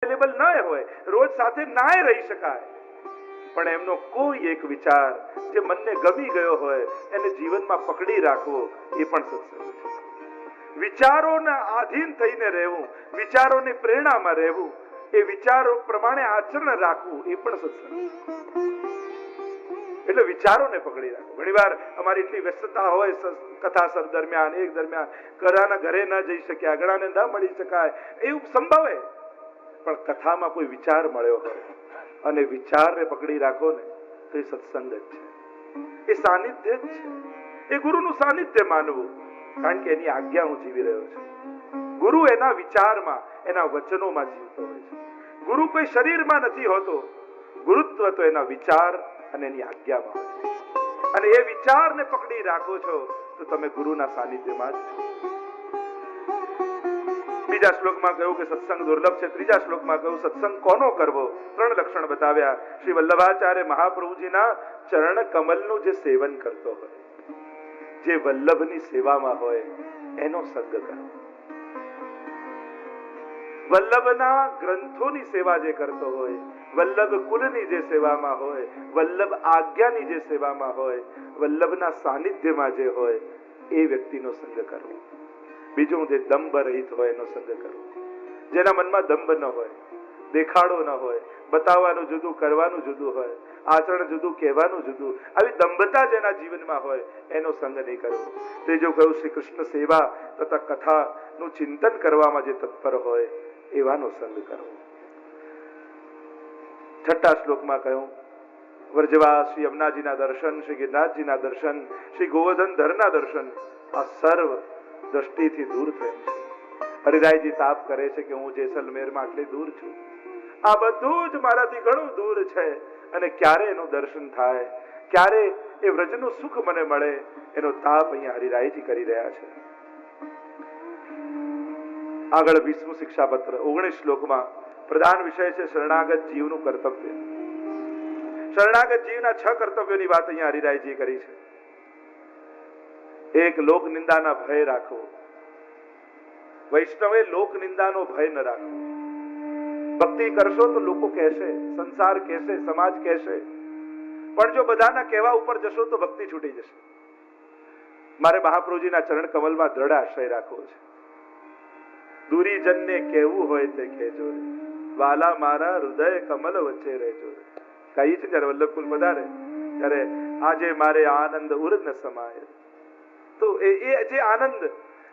Available ન હોય, રોજ સાથે નાય રહી શકાય, પણ એમનો કોઈ એક વિચાર જે મનને ગમી ગયો હોય એને જીવનમાં પકડી રાખવો એ પણ સત્સંગ છે. વિચારોના આધીન થઈને રહેવું, વિચારોની પ્રેરણામાં રહેવું, એ વિચારો પ્રમાણે આચરણ રાખવું એ પણ સત્સંગ. એટલે વિચારોને પકડી રાખો. ઘણીવાર અમારી એટલી વ્યસ્તતા હોય કથા દરમિયાન, એક દરમિયાન ઘણાના ઘરે ન જઈ શક્યા, ઘણાને ન મળી શકાય, એવું સંભવે, પણ કથામાં કોઈ વિચાર મળ્યો હોય અને વિચારને પકડી રાખો ને તો એ સત્સંગ જ છે, એ સાનિધ્ય જ છે, એ ગુરુનું સાનિધ્ય માનવું. કારણ કે એની આજ્ઞા હું જીવી રહ્યો છું. ગુરુ એના વિચારમાં, એના વચનોમાં જીવતો હોય છે. ગુરુ કોઈ શરીરમાં નથી હોતો, ગુરુત્વ તો એના વિચાર અને એની આજ્ઞામાં હોય છે. અને એ વિચારને પકડી રાખો છો તો તમે ગુરુના સાનિધ્યમાં જ છો. બીજા શ્લોકમાં કહ્યું કે સત્સંગ દુર્લભ છે. ત્રીજા શ્લોકમાં કહ્યું સત્સંગ કોનો કરવો, 3 લક્ષણ બતાવ્યા. શ્રી વલ્લભાચાર્ય મહાપ્રભુજીના ચરણ કમલનું જે સેવન કરતો હોય, જે વલ્લભની સેવામાં હોય, એનો સંગ કરવો. વલ્લભના ગ્રંથોની સેવા જે કરતો હોય, વલ્લભ કુલની જે સેવામાં હોય, વલ્લભ આજ્ઞાની જે સેવામાં હોય, વલ્લભના સાનિધ્યમાં જે હોય, એ વ્યક્તિનો સંગ કરવો. બીજું જે દંભ રહિત હોય એનો સંગ કરવો. જેના મનમાં દંભ ન હોય, દેખાડો ન હોય, બતાવવાનું જુદું, કરવાનું જુદું હોય, આચરણ જુદું, કહેવાનું જુદું, આવી દંભતા જેના જીવનમાં હોય એનો સંગ નહીં કરવો. ત્રીજું કહ્યું શ્રી કૃષ્ણ સેવા તથા કથાનું ચિંતન કરવામાં જે તત્પર હોય એવાનો સંગ કરવો. છઠ્ઠા શ્લોકમાં કહ્યું વ્રજવાસ, શ્રી યમુનાજીના દર્શન, શ્રી ગિરનાથજીના દર્શન, શ્રી ગોવર્ધન ધરના દર્શન, આ સર્વ દ્રષ્ટિથી દૂર થયેલ છે. હરિરાયજી તાપ કરે છે કે હું જેસલમેરમાં આટલી દૂર છું, આ બધું જ મારાથી ઘણું દૂર છે, અને ક્યારે એનું દર્શન થાય, ક્યારે એ વ્રજનું સુખ મને મળે, એનો તાપ અહીંયા હરિરાયજી કરી રહ્યા છે. આગળ 20મું શિક્ષાપત્ર 19 શ્લોકમાં પ્રધાન વિષય છે શરણાગત જીવનું કર્તવ્ય. શરણાગત જીવના 6 કર્તવ્યોની વાત અહીંયા હરિરાયજી કરી છે. એક, લોક નિંદાના ભય રાખવો. વૈષ્ણવે લોક નિંદાનો ભય ન રાખવો. ભક્તિ કરશો તો લોકો કહેશે, સંસાર કહેશે, સમાજ કહેશે, પણ જો બધાના કહેવા ઉપર જશો તો ભક્તિ છૂટી જશે. મારે મહાપ્રભુજીના ચરણ કમલમાં દ્રઢ આશ્રય રાખવો છે. દુરીજનને કહેવું હોય તે કહેજો રે, વાલા મારા હૃદય કમલ વચ્ચે રહેજો રે. કહી છે જયારે વલ્લભકુલ પધારે ત્યારે આજે મારે આનંદ ઉર ન સમાય. તો એ જે આનંદ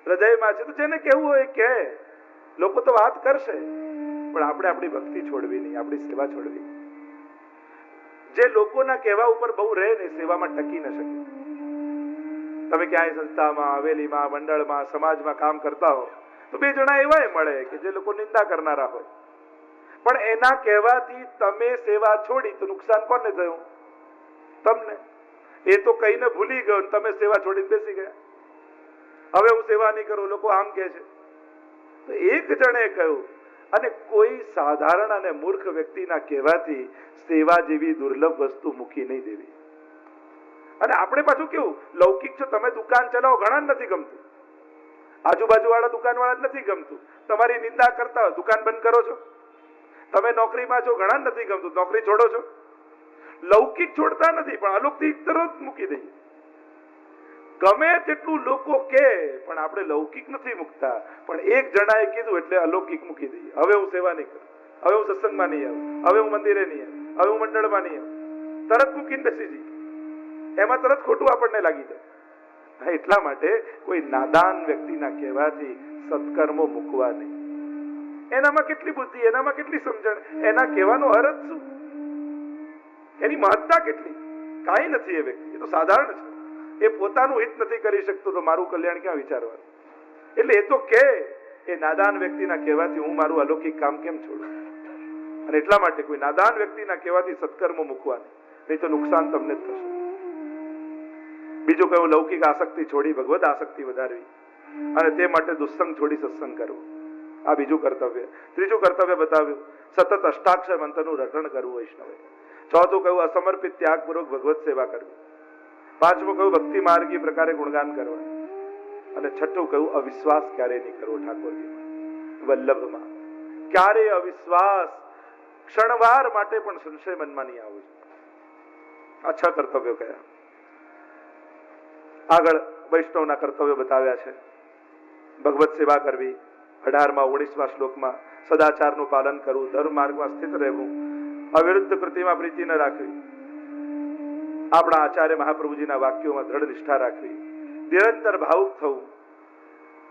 હૃદયમાં છે તો જેને કહેવું હોય કે, લોકો તો વાત કરશે, પણ આપણે આપણી ભક્તિ છોડવી નહીં, આપણી સેવા છોડવી. જે લોકોના કહેવા ઉપર બહુ રહે ને સેવામાં ટકી ન શકે. તમે ક્યાંય સંસ્થામાં, હવેલીમાં, મંડળમાં, સમાજમાં કામ કરતા હો તો 2 જણા એવાય મળે કે જે લોકો નિંદા કરનારા હોય, પણ એના કહેવાથી તમે સેવા છોડી તો નુકસાન કોને થયું? તમને. એ તો કહીને ભૂલી ગયો, તમે સેવા છોડીને બેસી ગયા. હવે હું સેવા નહીં કરું, લોકો આમ કહે છે. તો એક જણે કહ્યું, અને કોઈ સાધારણ અને મૂર્ખ વ્યક્તિના કહેવાથી સેવા જેવી દુર્લભ વસ્તુ મૂકી નહીં દેવી. અને આપણે પાછું કેવું લૌકિક છો, તમે દુકાન ચલાવો, ઘણા નથી ગમતું, આજુબાજુ વાળા દુકાન વાળા નથી ગમતું, તમારી નિંદા કરતા હોય, દુકાન બંધ કરો છો. તમે નોકરીમાં છો, ઘણા નથી ગમતું, નોકરી છોડો છો. લૌકિક છોડતા નથી, પણ અલૌકિક તરત મૂકી દઈએ. ગમે તેટલું લોકો કે, પણ આપણે લૌકિક નથી મૂકતા. પણ એક જણાએ કીધું એટલે અલૌકિક મૂકી દઈએ. હવે હું સેવા નહીં કરું, હવે હું સત્સંગમાં નહીં આવું, હવે હું મંદિરે નહીં આવું, હવે હું મંડળમાં નહીં આવું, તરત મૂકીને બેસી જઈએ. એમાં તરત ખોટું આપણને લાગી જાય. એટલા માટે કોઈ નાદાન વ્યક્તિના કહેવાથી સત્કર્મો મૂકવા નહીં. એનામાં કેટલી બુદ્ધિ, એનામાં કેટલી સમજણ, એના કહેવાનો અર્થ શું, એની મહત્તા કેટલી? કાંઈ નથી. એ વ્યક્તિ એ તો સાધારણ છે, એ પોતાનું હિત નથી કરી શકતો, તો મારું કલ્યાણ ક્યાં વિચારવાનું? એટલે એ તો કે એ નાદાન વ્યક્તિના કહેવાથી હું મારું અલૌકિક કામ કેમ છોડું? અને એટલા માટે કોઈ નાદાન વ્યક્તિના કહેવાથી સત્કર્મો મૂકવા નહીં તો નુકસાન તમને જ થશે. બીજું કયું, લૌકિક આસક્તિ છોડી ભગવદ આસક્તિ વધારવી, અને તે માટે દુસ્સંગ છોડી સત્સંગ કરવો. આ બીજું કર્તવ્ય. ત્રીજું કર્તવ્ય બતાવ્યું સતત અષ્ટાક્ષર મંત્રનું રટણ કરવું વૈષ્ણવે. ચોથું કહ્યું અસમર્પિત ત્યાગપૂર્વક ભગવત સેવા કરવી. પાંચમું કહ્યું ભક્તિ માર્ગી પ્રકારે ગુણગાન કરવા. અને છઠ્ઠું કહ્યું અવિશ્વાસ ક્યારે નહીં કરવો ઠાકોરજીમાં, વલ્લભમાં. ક્યારેય અવિશ્વાસ ક્ષણવાર માટે પણ સંશય મનમાં નહીં આવવું જોઈએ. આ 6 કર્તવ્યો કયા. આગળ વૈષ્ણવના કર્તવ્યો બતાવ્યા છે. ભગવત સેવા કરવી, 18માં 19મા શ્લોકમાં સદાચારનું પાલન કરવું, ધર્મ માર્ગમાં સ્થિત રહેવું, અવિરુદ્ધ કૃતિમાં પ્રીતિ ન રાખવી, આપણા આચાર્ય મહાપ્રભુજીના વાક્યોમાં દ્રઢ નિષ્ઠા રાખવી, નિરંતર ભાવુક થવું,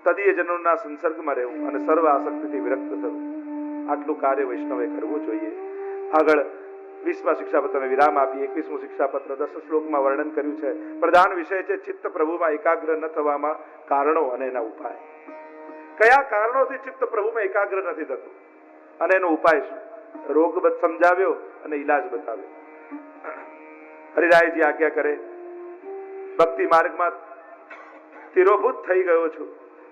તદીયજનોના સંસર્ગમાં રહેવું અને સર્વ આસક્તિથી વિરક્ત થવું. આટલું કાર્ય વૈષ્ણવે કરવું જોઈએ. આગળ 20મા શિક્ષાપત્રને વિરામ આપી 21મું શિક્ષાપત્ર 10 શ્લોકમાં વર્ણન કર્યું છે. પ્રધાન વિષય છે ચિત્ત પ્રભુમાં એકાગ્ર ન થવામાં કારણો અને એના ઉપાય. કયા કારણોથી ચિત્ત પ્રભુમાં એકાગ્ર નથી થતું અને એનો ઉપાય શું? રોગ સમજાવ્યો અને ઈલાજ બતાવ્યો. હરિરાયજી આજ્ઞા કરે, ભક્તિ માર્ગમાં તિરોભૂત થઈ ગયો છું,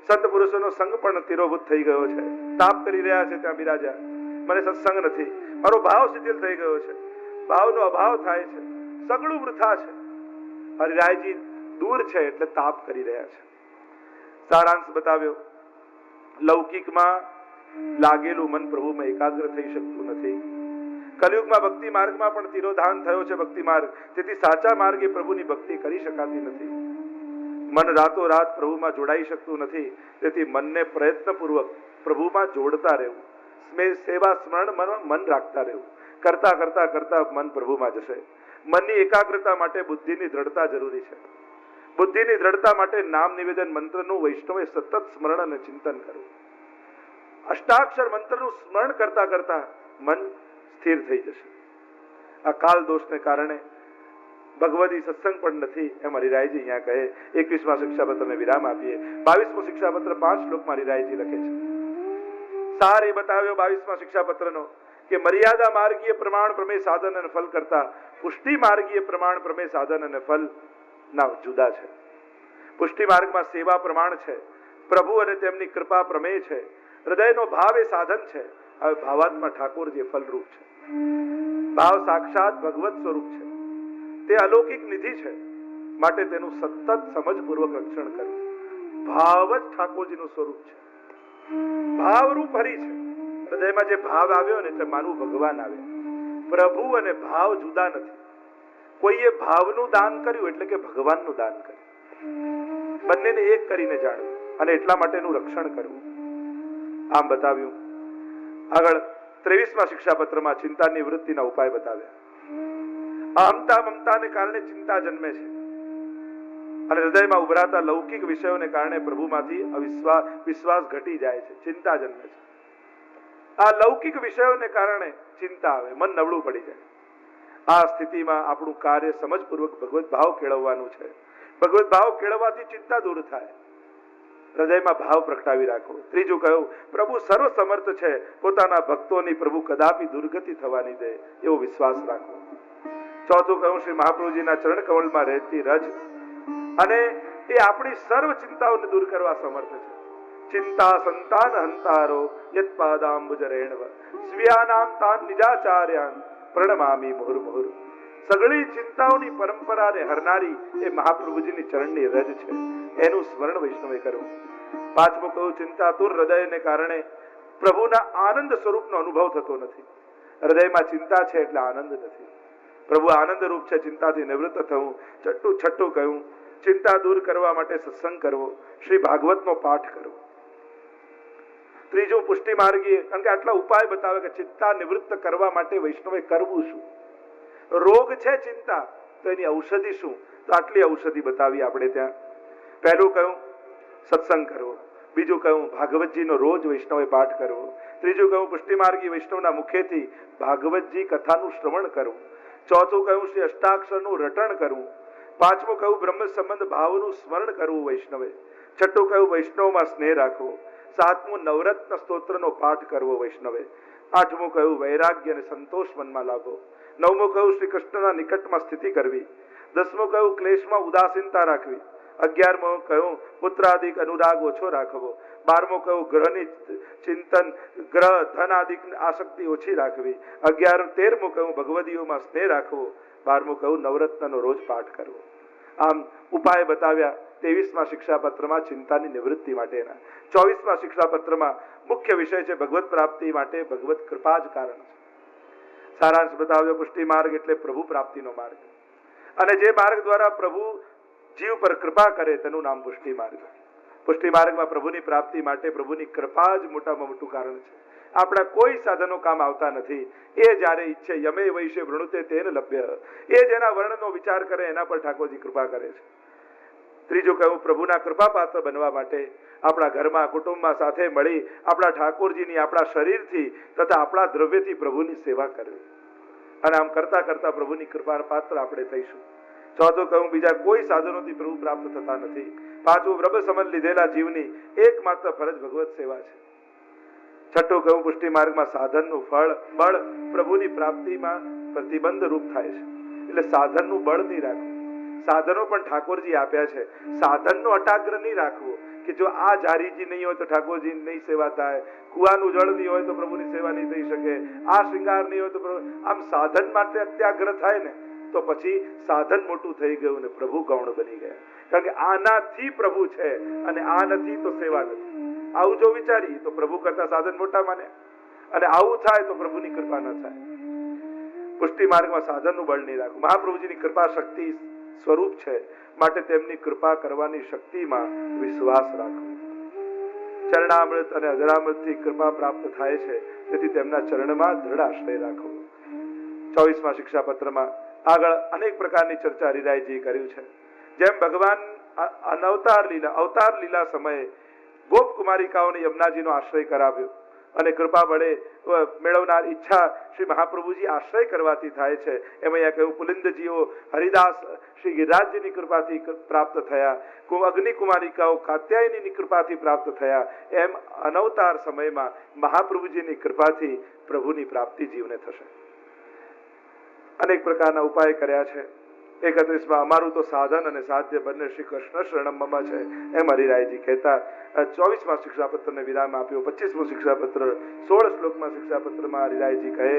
સત્પુરુષોનો સંગ પણ તિરોભૂત થઈ ગયો છે, તાપ કરી રહ્યા છે ત્યાં બિરાજ્યા, મને સત્સંગ નથી, મારો ભાવ શિથિલ થઈ ગયો છે, ભાવનો અભાવ થાય છે, સગળું વૃથા છે. હરિરાયજી દૂર છે એટલે તાપ કરી રહ્યા છે. સારાંશ બતાવ્યો, લૌકિકમાં લાગેલું મન પ્રભુમાં એકાગ્ર થઈ શકતું નથી. કલયુગમાં ભક્તિ માર્ગમાં પણ તિરોધાન થયો છે ભક્તિ માર્ગ, તેથી સાચા માર્ગે પ્રભુની ભક્તિ કરી શકાતી નથી. મન રાતોરાત પ્રભુમાં જોડાઈ શકતું નથી, તેથી મનને પ્રયત્નપૂર્વક પ્રભુમાં જોડતા રહેવું, સેવા સ્મરણ મન રાખતા રહેવું. કરતા કરતા કરતા મન પ્રભુમાં જશે. મનની એકાગ્રતા માટે બુદ્ધિની દ્રઢતા જરૂરી છે. બુદ્ધિની દ્રઢતા માટે નામ નિવેદન મંત્રનું વૈષ્ણવે સતત સ્મરણ અને ચિંતન કરવું. અષ્ટાક્ષર મંત્રનું સ્મરણ કરતા કરતા મન સ્થિર થઈ જશે. આ કાલ દોષને કારણે ભગવદી સત્સંગ પણ નથી એમ હરિરાયજી અહીંયા કહે. 21મા શિક્ષાપત્રને વિરામ આપીએ. 22મું શિક્ષાપત્ર 5 શ્લોકમાં હરિરાયજી લખે છે. સાર એ બતાવ્યો 22મા શિક્ષાપત્રનો કે મર્યાદા માર્ગીય પ્રમાણ પ્રમેય સાધન અને ફલ કરતા પુષ્ટિ માર્ગીય પ્રમાણ પ્રમેય સાધન અને ફલ ના જુદા છે. પુષ્ટિ માર્ગમાં સેવા પ્રમાણ છે, પ્રભુ અને તેમની કૃપા પ્રમેય છે, હૃદયનો ભાવ એ સાધન છે, હવે ભાવાત્મા ઠાકોર જે ફલરૂપ છે. ભાવ સાક્ષાત ભગવત સ્વરૂપ છે, તે અલૌકિક નિધિ છે, માટે તેનું સતત સમજપૂર્વક રક્ષણ કરવું. ભાવ જ ઠાકોરજીનું સ્વરૂપ છે, ભાવરૂપ હરિ છે. હૃદયમાં જે ભાવ આવ્યો ને એટલે માનવું ભગવાન આવ્યા. પ્રભુ અને ભાવ જુદા નથી. કોઈએ ભાવનું દાન કર્યું એટલે કે ભગવાનનું દાન કર્યું. બંનેને એક કરીને જાણવું અને એટલા માટેનું રક્ષણ કરવું. આમ બતાવ્યું. આગળ 23મા શિક્ષાપત્રમાં ચિંતાની વૃત્તિના ઉપાય બતાવ્યા. અહમતા મમતાને કારણે ચિંતા જન્મે છે અને હૃદયમાં ઉભરાતા લૌકિક વિષયોને કારણે પ્રભુમાંથી વિશ્વાસ ઘટી જાય છે, ચિંતા જન્મે છે. આ લૌકિક વિષયોને કારણે ચિંતા આવે, મન નબળું પડી જાય. આ સ્થિતિમાં આપણું કાર્ય સમજપૂર્વક ભગવત ભાવ કેળવવાનું છે. ભગવત ભાવ કેળવવાથી ચિંતા દૂર થાય. હૃદયમાં ભાવ પ્રગટાવી રાખો. ત્રીજું કહ્યું, પ્રભુ સર્વ સમર્થ છે, પોતાના ભક્તોની પ્રભુ કદાપી દુર્ગતિ થવાની દે એવો વિશ્વાસ રાખો. ચોથું કહ્યું, શ્રી મહાપ્રભુજીના ચરણ કમળમાં રહેતી રજ અને એ આપણી સર્વ ચિંતાઓને દૂર કરવા સમર્થ છે. ચિંતા સંતાન હંતારો યત્પાદાંબુજ રેણવ સ્વ્યાનામ તાન નિજાચાર્યાન પ્રણમામી મુહુર મુહુર. સગળી ચિંતાઓની પરંપરાને હરનારી એ મહાપ્રભુજીની ચરણની રજ છે, એનું સ્મરણ વૈષ્ણવે કરવું. પાંચમું કહ્યું, ચિંતાતુર હૃદયને કારણે પ્રભુના આનંદ સ્વરૂપનો અનુભવ થતો નથી. હૃદયમાં ચિંતા છે એટલે આનંદ નથી. પ્રભુ આનંદ રૂપ છે, ચિંતાથી નિવૃત્ત થવું. છઠ્ઠું કહ્યું, ચિંતા દૂર કરવા માટે સત્સંગ કરવો, શ્રી ભાગવતનો પાઠ કરવો. ત્રીજું પુષ્ટિ માર્ગીય, કારણ કે આટલા ઉપાય બતાવે કે ચિંતા નિવૃત્ત કરવા માટે વૈષ્ણવે કરવું શું. રોગ છે ચિંતા, તો એની ઔષધિ શું? તો આટલી ઔષધિ બતાવી આપણે ત્યાં. પહેલું કહ્યું સત્સંગ કરવો, બીજું કહ્યું ભાગવતજીનો રોજ વૈષ્ણવે પાઠ કરવો, ત્રીજું કહ્યું પુષ્ટિ માર્ગી વૈષ્ણવના મુખેથી ભાગવતજી કથાનું શ્રવણ કરવું, ચોથું કહ્યું શ્રી અષ્ટાક્ષરનું રટણ કરવું, પાંચમું કહ્યું બ્રહ્મ સંબંધ ભાવનું સ્મરણ કરવું વૈષ્ણવે, છઠ્ઠું કહ્યું વૈષ્ણવમાં સ્નેહ રાખવો, સાતમું નવરત્ન સ્તોત્રનો પાઠ કરવો વૈષ્ણવે, આઠમું કહ્યું વૈરાગ્ય અને સંતોષ મનમાં લાવવો, નવમું કહ્યું શ્રી કૃષ્ણના નિકટમાં સ્થિતિ કરવી, દસમું કહ્યું ક્લેશમાં ઉદાસીનતા રાખવી, 11મું કહ્યું પુત્રાદિક અનુરાગ ઓછો રાખવો, 12મું કહ્યું ગ્રહની ચિંતન ગ્રહ ધન આદિક આસક્તિ ઓછી રાખવી, 13મું કહ્યું ભગવદીઓમાં સ્નેહ રાખવો, 12મું કહ્યું નવરત્નનો રોજ પાઠ કરવો. આમ ઉપાય બતાવ્યા. 23મા શિક્ષાપત્રમાં ચિંતાની નિવૃત્તિ માટેના, 24મા શિક્ષાપત્રમાં મુખ્ય વિષય છે ભગવત પ્રાપ્તિ માટે ભગવત કૃપા જ કારણ છે. સારાંશ બતાવ્યો, પુષ્ટિ માર્ગ એટલે પ્રભુ પ્રાપ્તિનો માર્ગ, અને જે માર્ગ દ્વારા પ્રભુ જીવ પર કૃપા કરે તેનું નામ પુષ્ટિ માર્ગ. પુષ્ટિ માર્ગમાં પ્રભુની પ્રાપ્તિ માટે પ્રભુની કૃપા જ મોટામાં મોટું કારણ છે. આપણા કોઈ સાધનો કામ આવતા નથી. એ જ્યારે ઈચ્છે યમે વૈશે વૃણુતે તેન લભ્ય, એ જેના વર્ણનો વિચાર કરે એના પર ઠાકોરજી કૃપા કરે છે. ત્રીજું કહ્યું, પ્રભુના કૃપા પાત્ર બનવા માટે આપણા ઘરમાં કુટુંબમાં સાથે મળી આપણા ઠાકોરજીની આપણા શરીરથી તથા આપણા દ્રવ્યથી પ્રભુની સેવા કરવી, અને આમ કરતા કરતા પ્રભુની કૃપા પાત્ર આપણે થઈશું. ચોથું કહ્યું, બીજા કોઈ સાધનોથી પ્રભુ પ્રાપ્ત થતા નથી. પાંચમું, પ્રભુ સમજ લીધેલા જીવની એકમાત્ર ફરજ ભગવત સેવા છે. છઠ્ઠું કહ્યું, પુષ્ટિ માર્ગમાં સાધનનું ફળ બળ પ્રભુની પ્રાપ્તિમાં પ્રતિબંધ રૂપ થાય છે. એટલે સાધનનું બળ નહીં રાખવું. સાધનો પણ ઠાકોરજી આપ્યા છે, સાધનનો અટાગ્રહ નહીં રાખવો કે જો આ જારીજી નહીં હોય તો ઠાકોરજી નહીં સેવા થાય, કુવાનું જળ નહીં હોય તો પ્રભુની સેવા નહીં થઈ શકે, આ શૃંગાર નહીં હોય તો પ્રભુ, આમ સાધન માટે અત્યાગ્રહ થાય ને તો પછી સાધન મોટું થઈ ગયું ને પ્રભુ ગૌણ બની ગયા. કારણ કે આનાથી પ્રભુ છે અને આ નથી તો સેવા નથી. આવું જો વિચારીએ તો પ્રભુ કરતા સાધન મોટા માને, અને આવું થાય તો પ્રભુની કૃપા ન થાય. પુષ્ટિ માર્ગમાં સાધનનું બળ નહીં રાખવું. મહાપ્રભુજીની કૃપા શક્તિ સ્વરૂપ છે, માટે તેમની કૃપા કરવાની શક્તિમાં વિશ્વાસ રાખવો. ચરણામૃત અને અધરામૃતથી કૃપા પ્રાપ્ત થાય છે, તેથી તેમના ચરણમાં દ્રઢ આશ્રય રાખવો. 24મા શિક્ષાપત્રમાં આગળ અનેક પ્રકારની ચર્ચા હરિરાયજી કર્યું છે. જેમ ભગવાન અવતાર લીલા સમયે ગોપ કુમારિકાઓને યમુનાજીનો આશ્રય કરાવ્યો અને કૃપા વડે મેળવનાર ઈચ્છા શ્રી મહાપ્રભુજી આશ્રય કરવાથી થાય છે. એમ અહીંયા કહ્યું, પુલિંદજીઓ હરિદાસ શ્રી ગિરિરાજજીની કૃપાથી પ્રાપ્ત થયા, અગ્નિ કુમારિકાઓ કાત્યાયનીની કૃપાથી પ્રાપ્ત થયા. એમ અનવતાર સમયમાં મહાપ્રભુજીની કૃપાથી પ્રભુની પ્રાપ્તિ જીવને થશે. અનેક પ્રકારના ઉપાય કર્યા છે. 31માં અમારું તો સાધન અને સાધ્ય બંને શ્રી કૃષ્ણ શરણમમાં છે, એમ હરિરાયજી કહેતા 24મા શિક્ષાપત્રને વિરામ આપ્યો. 25મું શિક્ષાપત્ર 16 શ્લોકમાં શિક્ષાપત્રમાં હરિરાયજી કહે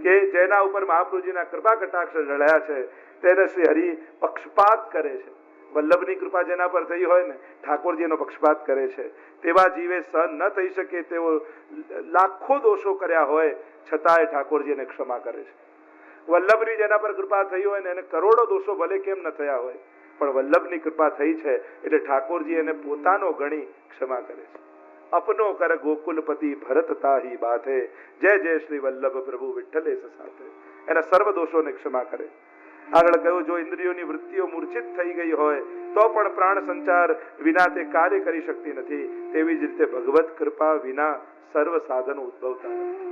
કે જેના ઉપર મહાપ્રભુજીના કૃપા કટાક્ષ રળ્યા છે તેને શ્રી હરિ પક્ષપાત કરે છે. વલ્લભની કૃપા જેના પર થઈ હોય ને, ઠાકોરજી એનો પક્ષપાત કરે છે. તેવા જીવે સહન ન થઈ શકે તેઓ લાખો દોષો કર્યા હોય છતાંય ઠાકોરજી એને ક્ષમા કરે છે. વલ્લભની જેના પર કૃપા થઈ હોય ને એને કરોડો દોષો ભલે કેમ ન થયા હોય, પણ વલ્લભની કૃપા થઈ છે એટલે ઠાકોરજી એને પોતાનો ગણી ક્ષમા કરે છે. અપનો કર ગોકુલપતિ ભરત તાહી બાધે, જય જય શ્રી વલ્લભ પ્રભુ વિઠ્ઠલે સાથે. એના સર્વ દોષોને ક્ષમા કરે. આગળ કહ્યું, જો ઇન્દ્રિયોની વૃત્તિઓ મૂર્છિત થઈ ગઈ હોય તો પણ પ્રાણ સંચાર વિના તે કાર્ય કરી શકતી નથી. તેવી જ રીતે ભગવત કૃપા વિના સર્વ સાધનો ઉદ્ભવતા નથી.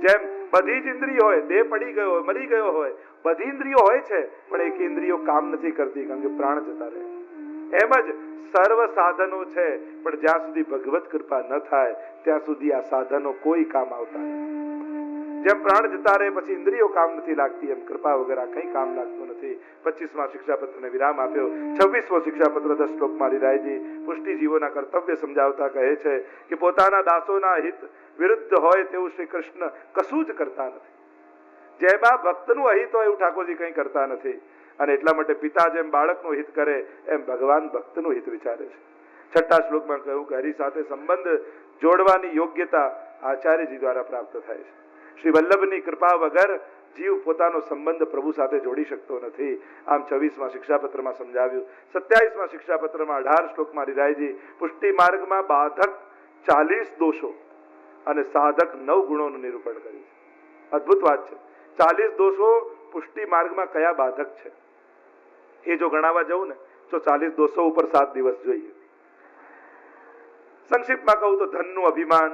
જેમ બધી જ ઇન્દ્રિયો હોય, દેહ પડી ગયો હોય, મરી ગયો હોય, બધી ઇન્દ્રિયો હોય છે પણ એક ઇન્દ્રિયો કામ નથી કરતી કારણ કે પ્રાણ જતા રહે. એમ જ સર્વ સાધનો છે પણ જ્યાં સુધી ભગવત કૃપા ન થાય ત્યાં સુધી આ સાધનો કોઈ કામ આવતા નથી. જેમ પ્રાણ જતા રહે પછી ઇન્દ્રિયો કામ નથી લાગતી, એમ કૃપા વગર આ કઈ કામ લાગતું નથી. 25મા શિક્ષાપત્રને વિરામ આપ્યો. 26મો શિક્ષાપત્ર 10 શ્લોકમાં હરિરાયજી પુષ્ટિજીવોના કર્તવ્ય સમજાવતા કહે છે કે પોતાના દાસોના હિત વિરુદ્ધ હોય તેવું શ્રી કૃષ્ણ કશું જ કરતા નથી. જેમાં ભક્તનું અહિત હોય એવું ઠાકોરજી કંઈ કરતા નથી. અને એટલા માટે પિતા જેમ બાળકનું હિત કરે એમ ભગવાન ભક્તનું હિત વિચારે છે. 6થા શ્લોકમાં કહ્યું કે હરિ સાથે સંબંધ જોડવાની યોગ્યતા આચાર્યજી દ્વારા પ્રાપ્ત થાય છે. શ્રી વલ્લભની કૃપા વગર જીવ પોતાનો સંબંધ પ્રભુ સાથે જોડી શકતો નથી. આમ 26મા શિક્ષાપત્રમાં સમજાવ્યું. 27મા શિક્ષાપત્રમાં 18 શ્લોકમાં હરિરાયજી પુષ્ટિ માર્ગમાં બાધક 40 દોષો અને સાધક 9 ગુણોનું નિરૂપણ કર્યું છે. અદ્ભુત વાત છે. 40 દોષો પુષ્ટિ માર્ગમાં કયા બાધક છે એ જો ગણાવવા જવું ને તો 40 દોષો ઉપર 7 દિવસ જોઈએ. સંક્ષિપ્તમાં કહું તો ધનનું અભિમાન,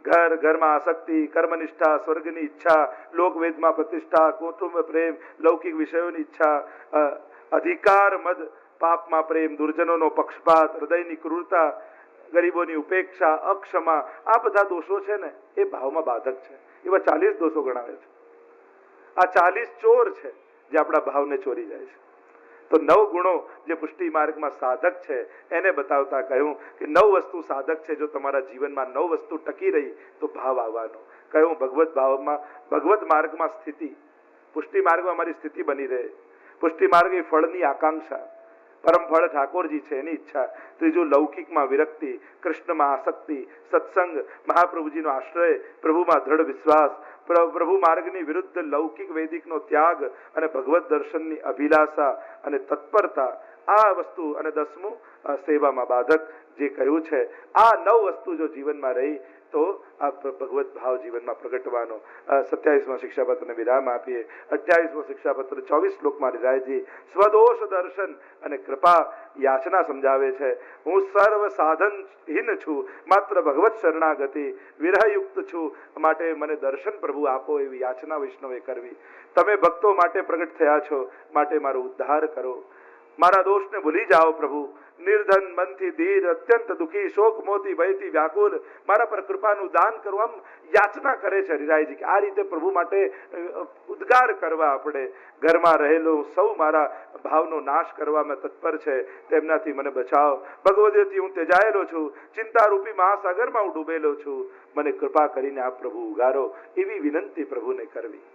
ઘરમાં આસક્તિ, કર્મનિષ્ઠા, સ્વર્ગની ઈચ્છા, લોકવેદમાં પ્રતિષ્ઠા, કુટુંબ પ્રેમ, લૌકિક વિષયોની ઈચ્છા, અધિકાર મદ, પાપમાં પ્રેમ, દુર્જનોનો પક્ષપાત, હૃદયની ક્રૂરતા, ગરીબોની ઉપેક્ષા, અક્ષમા, આ બધા દોષો છે ને એ ભાવમાં બાધક છે. એવા 40 દોષો ગણાવે છે. આ 40 ચોર છે જે આપણા ભાવને ચોરી જાય છે. તો 9 ગુણો જે પુષ્ટિ માર્ગમાં સાધક છે એને બતાવતા કહ્યું કે 9 વસ્તુ સાધક છે. જો તમારા જીવનમાં 9 વસ્તુ ટકી રહી તો ભાવ આવવાનો. કહ્યું ભગવત ભાવમાં, ભગવત માર્ગમાં સ્થિતિ, પુષ્ટિ માર્ગમાં મારી સ્થિતિ બની રહે. પુષ્ટિ માર્ગ એ ફળની આકાંક્ષા, પરમ ફળ ઠાકોરજી છે એની ઈચ્છા. ત્રીજું લૌકિકમાં વિરક્તિ, કૃષ્ણમાં આસક્તિ, સત્સંગ, મહાપ્રભુજીનો આશ્રય, પ્રભુમાં દ્રઢ વિશ્વાસ, પ્રભુ માર્ગની વિરુદ્ધ લૌકિક વૈદિકનો ત્યાગ અને ભગવત દર્શનની અભિલાષા અને તત્પરતા, આ વસ્તુ. અને 10મું સેવામાં બાધક જે કહ્યું છે. આ 9 વસ્તુ જો જીવનમાં રહી તો આ ભગવત ભાવ જીવનમાં પ્રગટવાનો. 27મા શિક્ષાપત્રને વિરામ આપીએ. 28મો શિક્ષાપત્ર 24 શ્લોકમાં રાયજી સ્વદોષ દર્શન અને કૃપા યાચના સમજાવે છે. હું સર્વ સાધનહીન છું, માત્ર ભગવત શરણાગતિ વિરહયુક્ત છું, માટે મને દર્શન પ્રભુ આપો એવી યાચના વૈષ્ણવે કરવી. તમે ભક્તો માટે પ્રગટ થયા છો, માટે મારો ઉદ્ધાર કરો. મારા દોષને ભૂલી જાઓ પ્રભુ. નિર્ધન, મનથી ધીર, અત્યંત દુઃખી, શોક મોતી ભયથી વ્યાકુલ, મારા પર કૃપાનું દાન કરો. આમ યાચના કરે છે હરિરાયજી કે આ રીતે પ્રભુ માટે ઉદ્ગાર કરવા. આપણે ઘરમાં રહેલો સૌ મારા ભાવનો નાશ કરવામાં તત્પર છે, તેમનાથી મને બચાવો. ભગવદથી હું તેજાયેલો છું, ચિંતારૂપી મહાસાગરમાં હું ડૂબેલો છું, મને કૃપા કરીને આપ પ્રભુ ઉગારો, એવી વિનંતી પ્રભુને કરવી.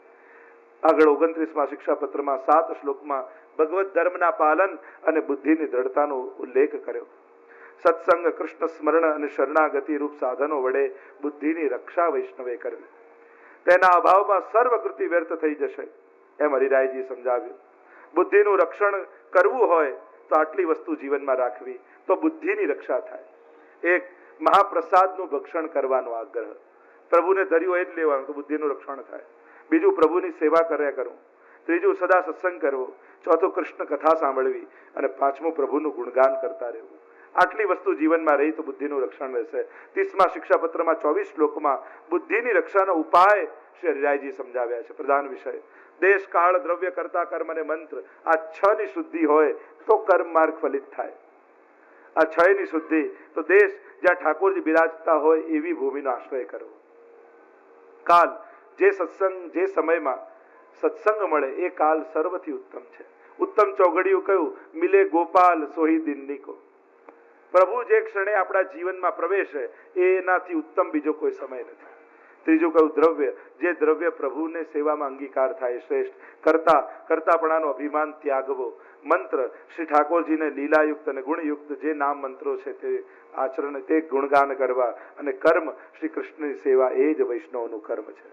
આગળ 29મા શિક્ષાપત્રમાં 7 શ્લોકમાં ભગવત ધર્મના પાલન અને બુદ્ધિની દ્રઢતાનો ઉલ્લેખ કર્યો. સત્સંગ, કૃષ્ણ સ્મરણ અને શરણાગતિ રૂપ સાધનો વડે બુદ્ધિની રક્ષા વૈષ્ણવે કરવી. તેના અભાવમાં સર્વકૃતિ વ્યર્થ થઈ જશે એમ હરિરાયજી સમજાવ્યું. બુદ્ધિનું રક્ષણ કરવું હોય તો આટલી વસ્તુ જીવનમાં રાખવી તો બુદ્ધિની રક્ષા થાય. એક, મહાપ્રસાદનું ભક્ષણ કરવાનો આગ્રહ. પ્રભુને ધર્યો એ જ લેવાનું તો બુદ્ધિનું રક્ષણ થાય. બીજું, પ્રભુની સેવા કર્યા કરવું. ત્રીજું, સદા સત્સંગ કરવો. ચોથું, કૃષ્ણ કથા સાંભળવી. અને 5મું, પ્રભુનું ગુણગાન કરતા રહેવું. આટલી વસ્તુ જીવનમાં રહી તો બુદ્ધિનું રક્ષણ રહેશે. 30મા શિક્ષાપત્રમાં 24 શ્લોકમાં બુદ્ધિની રક્ષાનો ઉપાય શ્રી હરિરાયજી સમજાવ્યા છે. પ્રધાન વિષય દેશ, કાળ, દ્રવ્ય, કર્તા, કર્મ અને મંત્ર, આ 6ની શુદ્ધિ હોય તો કર્મ માર્ગ ફલિત થાય. આ 6ની શુદ્ધિ તો દેશ જ્યાં ઠાકોરજી બિરાજતા હોય એવી ભૂમિનો આશ્રય કરવો. કાલ, જે સત્સંગ, જે સમયમાં સત્સંગ મળે એ કાલ સર્વથી ઉત્તમ છે. ઉત્તમ ચોઘડિયું કયું? મિલે ગોપાલ સોહી દિનની કો. પ્રભુ જે ક્ષણે આપણા જીવનમાં પ્રવેશે એનાથી ઉત્તમ બીજો કોઈ સમય નથી. ત્રીજું કયું? દ્રવ્ય. જે દ્રવ્ય પ્રભુને સેવામાં અંગીકાર થાય શ્રેષ્ઠ. કરતાપણાનો અભિમાન ત્યાગવો. મંત્ર, શ્રી ઠાકોરજીને લીલાયુક્ત અને ગુણયુક્ત જે નામ મંત્રો છે તે આચરણ, તે ગુણગાન કરવા. અને કર્મ, શ્રી કૃષ્ણની સેવા, એ જ વૈષ્ણવનું કર્મ છે.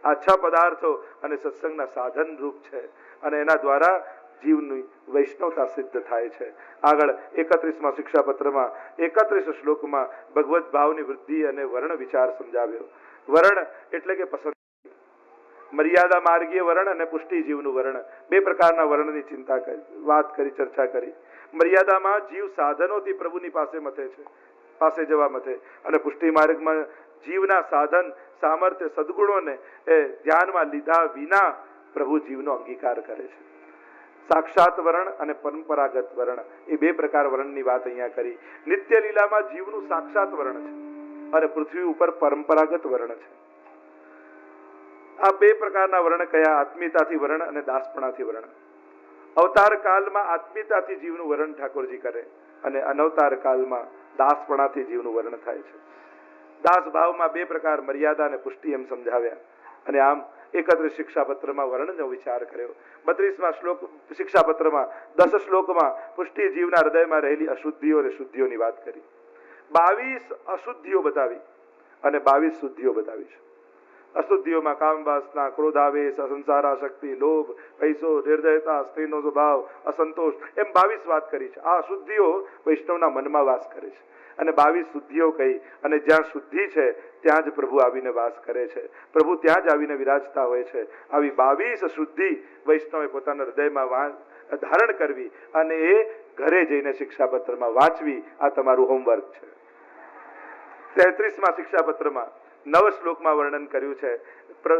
આ 6 પદાર્થો અને સત્સંગના સાધન રૂપ છે અને એના દ્વારા જીવની વૈષ્ણવતા સિદ્ધ થાય છે. આગળ 31મા શિક્ષાપત્રમાં 31 શ્લોકમાં ભગવત ભાવની વૃદ્ધિ અને વર્ણ વિચાર સમજાવ્યો. વર્ણ એટલે કે પસંદ. મર્યાદા માર્ગીય વર્ણ અને પુષ્ટિ જીવનું વર્ણ, 2 પ્રકારના વર્ણની ચિંતા કરી, વાત કરી, ચર્ચા કરી. મર્યાદામાં જીવ સાધનોથી પ્રભુની પાસે જવા મથે અને પુષ્ટિ માર્ગમાં જીવના સાધન, સામર્થ્ય, સદગુણોને એ ધ્યાનમાં લીધા વિના પ્રભુ જીવનો અંગીકાર કરે છે. સાક્ષાત વર્ણ અને પરંપરાગત વર્ણ, એ 2 પ્રકાર વર્ણની વાત અહીંયા કરી. નિત્ય લીલામાં જીવનું સાક્ષાત વર્ણ છે અને પૃથ્વી ઉપર પરંપરાગત વર્ણ છે. આ 2 પ્રકારના વર્ણ કયા? આત્મીયતાથી વર્ણ અને દાસપણાથી વર્ણ. અવતાર કાળમાં આત્મીયતાથી જીવનું વર્ણન ઠાકોરજી કરે અને અનવતાર કાળમાં દાસપણાથી જીવનું વર્ણન થાય છે. દાસ ભાવમાં 2 પ્રકાર, મર્યાદા અને પુષ્ટિ, એમ સમજાવ્યા. અને આમ 31 શિક્ષાપત્રમાં વર્ણનનો વિચાર કર્યો. 32મા શિક્ષાપત્રમાં 10 શ્લોકમાં પુષ્ટિ જીવના હૃદયમાં રહેલી અશુદ્ધિઓ અને શુદ્ધિઓની વાત કરી. 22 અશુદ્ધિઓ બતાવી અને 22 શુદ્ધિઓ બતાવી છે. અશુદ્ધિઓમાં કામ વાસના, ક્રોધાવેશ, સંસારાશક્તિ, લોભ, પૈસો, નિર્દયતા, સ્ત્રીનો સ્વભાવ, અસંતોષ, એમ 22 વાત કરી છે. આ અશુદ્ધિઓ વૈષ્ણવના મનમાં વાસ કરે છે અને 22 શુદ્ધિઓ કહી. અને જ્યાં શુદ્ધિ છે ત્યાં જ પ્રભુ આવીને વાસ કરે છે, પ્રભુ ત્યાં જ આવીને વિરાજતા હોય છે. આવી 22 શુદ્ધિ વૈષ્ણવે પોતાના હૃદયમાં ધારણ કરવી અને એ ઘરે જઈને શિક્ષાપત્રમાં વાંચવી. આ તમારું હોમવર્ક છે. 33મા શિક્ષાપત્રમાં 9 શ્લોકમાં વર્ણન કર્યું છે.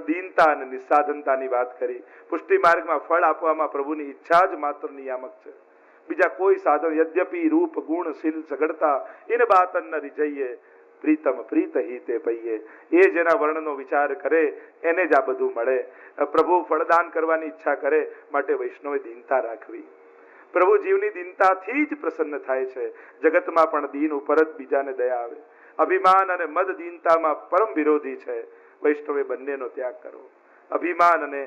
દીનતા અને નિસ્સાધનતાની વાત કરી. પુષ્ટિ માર્ગમાં ફળ આપવામાં પ્રભુની ઈચ્છા જ માત્ર નિયામક છે. બીજા કોઈ સાધન, યદ્યપિ રૂપ ગુણ શીલ સગડતા ઇન બાતન ન રીજઈએ, પ્રીતમ પ્રીત હિતે પૈયે. એ જેના વર્ણનો વિચાર કરે એને જ આ બધું મળે. પ્રભુ ફળદાન કરવાની ઈચ્છા કરે માટે વૈષ્ણવે દીનતા રાખવી. પ્રભુ જીવની દીનતાથી જ પ્રસન્ન થાય છે. જગતમાં પણ દીન ઉપર જ બીજાને દયા આવે. અભિમાન અને મદ દીનતામાં પરમ વિરોધી છે. વૈષ્ણવે બંનેનો ત્યાગ કરવો. અભિમાન અને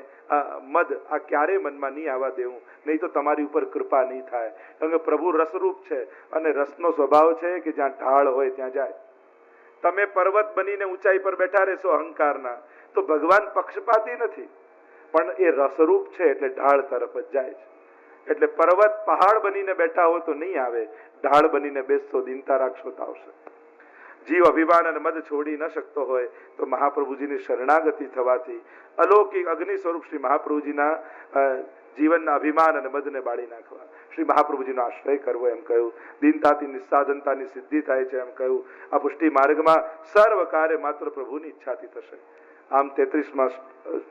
મદ આ ક્યારેય મનમાં નહીં આવવા દેવું, નહીં તો તમારી ઉપર કૃપા નહીં થાય. કારણ કે પ્રભુ રસરૂપ છે અને રસનો સ્વભાવ છે કે જ્યાં ઢાળ હોય ત્યાં જાય. તમે પર્વત બનીને ઊંચાઈ પર બેઠા રહેશો અહંકારના, તો ભગવાન પક્ષપાતી નથી, પણ એ રસરૂપ છે એટલે ઢાળ તરફ જ જાય છે. એટલે પર્વત પહાડ બનીને બેઠા હો તો નહીં આવે, ઢાળ બનીને બેસતો દિનતા રાખશો તો આવશે. જીવ અભિમાન અને મદ છોડી ન શકતો હોય તો મહાપ્રભુજીની શરણાગતિ થવાથી અલૌકિક અગ્નિ સ્વરૂપ શ્રી મહાપ્રભુજીના જીવનના અભિમાન અને મદને બાળી નાખવા, શ્રી મહાપ્રભુજીનો આશ્રય કરવો એમ કહ્યું. દીનતાથી નિસ્સાધનતાની સિદ્ધિ થાય છે એમ કહ્યું. આ પુષ્ટિ માર્ગમાં સર્વ કાર્ય માત્ર પ્રભુની ઈચ્છાથી થશે. આમ 33મા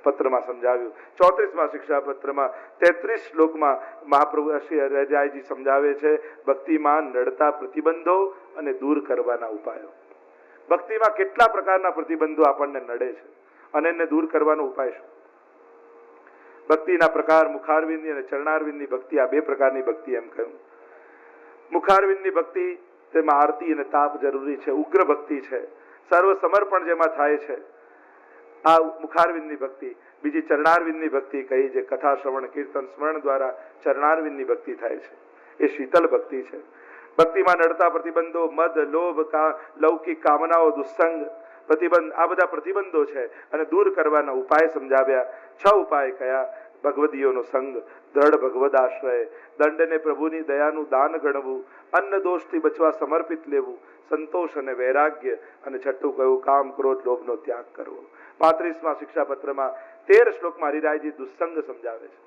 પત્રમાં સમજાવ્યું. 34મા શિક્ષા પત્રમાં 33 શ્લોકમાં મહાપ્રભુ શ્રી હરિરાયજી સમજાવે છે ભક્તિમાં નડતા પ્રતિબંધો અને દૂર કરવાના ઉપાયો. ભક્તિમાં કેટલા પ્રકારના પ્રતિબંધો આપણને નડે છે અને એને દૂર કરવાનો ઉપાય શું? ભક્તિના પ્રકાર મુખારવિંદની અને ચરણારવિંદની ભક્તિ, આ બે પ્રકારની ભક્તિ એમ કહ્યું. મુખારવિંદની ભક્તિ, તેમાં આરતી અને તાપ જરૂરી છે, ઉગ્ર ભક્તિ છે, સર્વ સમર્પણ જેમાં થાય છે, આ મુખારવિંદની ભક્તિ. બીજી ચરણારવિંદની ભક્તિ કહી, જે કથા શ્રવણ કીર્તન સ્મરણ દ્વારા ચરણારવિંદની ભક્તિ થાય છે, એ શીતલ ભક્તિ છે. ભક્તિમાં નડતા પ્રતિબંધો મદ, લોભ, લૌકિક કામનાઓ, દુસ્સંગ, પ્રતિબંધ, આ બધા પ્રતિબંધો છે અને દૂર કરવાના ઉપાય સમજાવ્યા. 6 ઉપાય કયા? ભગવદીઓનો સંગ, દ્રઢ ભગવદ આશ્રય, દંડને પ્રભુની દયાનું દાન ગણવું, અન્ન દોષથી બચવા સમર્પિત લેવું, સંતોષ અને વૈરાગ્ય, અને છઠ્ઠું કહ્યું કામ ક્રોધ લોભનો ત્યાગ કરવો. 35મા શિક્ષાપત્રમાં 13 શ્લોકમાં હરિરાયજી દુસ્સંગ સમજાવે છે.